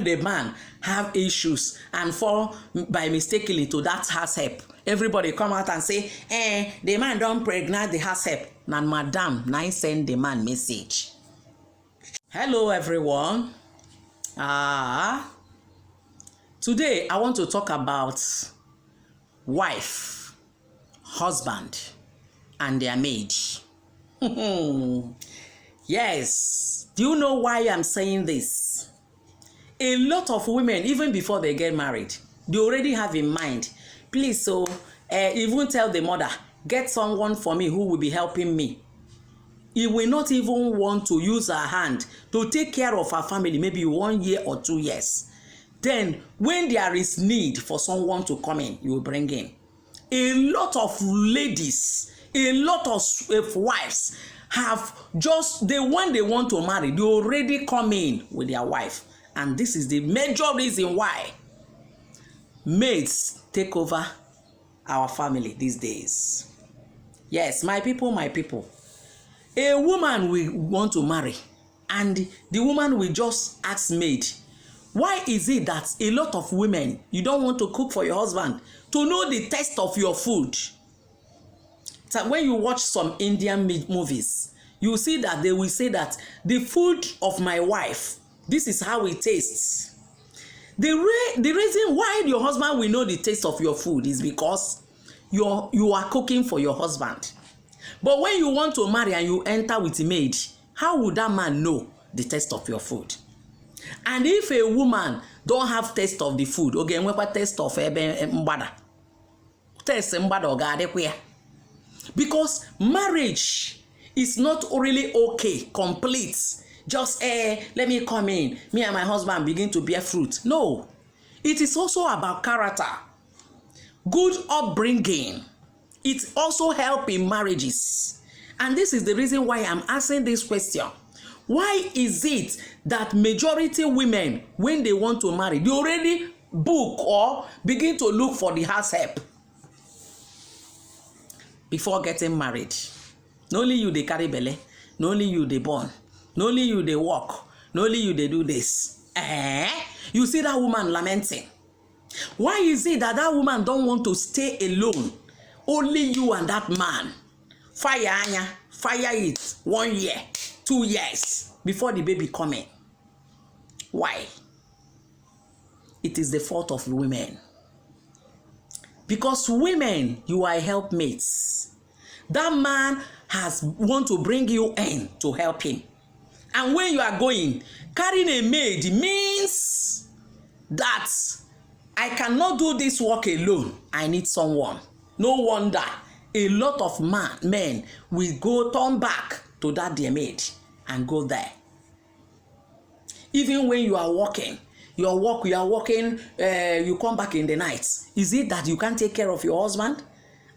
the man have issues and fall by mistakenly to that househelp, everybody come out and say, the man don't pregnant the househelp. Now, madam, now send the man message. Hello, everyone. Today, I want to talk about wife, husband, and their maid. Yes. Do you know why I'm saying this? A lot of women, even before they get married, they already have in mind, please, so even tell the mother, get someone for me who will be helping me. He will not even want to use her hand to take care of her family, maybe 1 year or 2 years. Then, when there is need for someone to come in, you will bring in. A lot of ladies, a lot of wives have just the one they want to marry, they already come in with their wife. And this is the major reason why maids take over our family these days. Yes, my people. A woman will want to marry, and the woman will just ask maid, why is it that a lot of women, you don't want to cook for your husband to know the taste of your food? So when you watch some Indian movies, you see that they will say that the food of my wife, this is how it tastes. The reason why your husband will know the taste of your food is because you are cooking for your husband. But when you want to marry and you enter with a maid, how would that man know the taste of your food? And if a woman don't have taste of the food, okay, what taste of mbada? Taste mbada oga. Because marriage is not really okay, complete. Just, let me come in, me and my husband begin to bear fruit. No, it is also about character, good upbringing. It also helps in marriages. And this is the reason why I'm asking this question. Why is it that majority women, when they want to marry, they already book or begin to look for the househelp before getting married? Not only you they carry belly, not only you they born, not only you they walk, not only you they do this. You see that woman lamenting. Why is it that woman don't want to stay alone? Only you and that man. Fire it 1 year, 2 years before the baby coming. Why? It is the fault of women. Because women, you are helpmates. That man want to bring you in to help him. And when you are going, carrying a maid means that I cannot do this work alone. I need someone. No wonder a lot of men will go turn back to that their maid and go there. Even when you are walking, you come back in the night. Is it that you can't take care of your husband?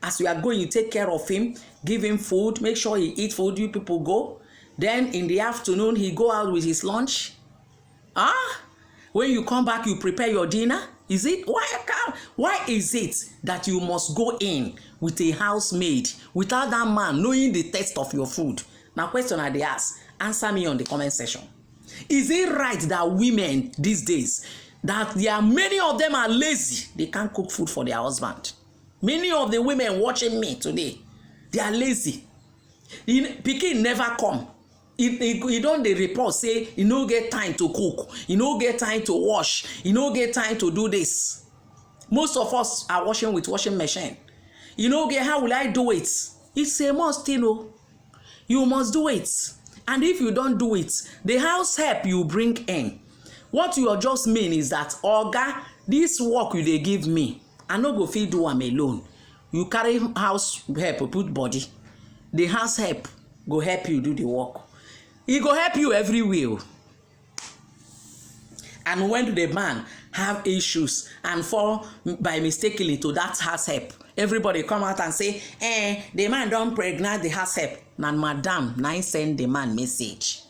As you are going, you take care of him, give him food, make sure he eat food, you people go. Then in the afternoon, he go out with his lunch. When you come back, you prepare your dinner. Is it why is it that you must go in with a housemaid without that man knowing the taste of your food? Now, question I ask, answer me on the comment section. Is it right that women these days, that there are many of them are lazy, they can't cook food for their husband? Many of the women watching me today, they are lazy. Pikin never come. He don't the report say he no get time to cook, he no get time to wash, he no get time to do this. Most of us are washing with washing machine. You know, how will I do it? It's a must, you know. You must do it. And if you don't do it, the house help you bring in, what you just mean is that, Oga, this work you they give me, I no go fit do am alone. You carry house help, put body. The house help go help you do the work. He go help you everywhere. And when the man have issues and fall by mistakenly to that househelp, everybody come out and say, the man don't pregnant the househelp. Now, madam, now send the man message.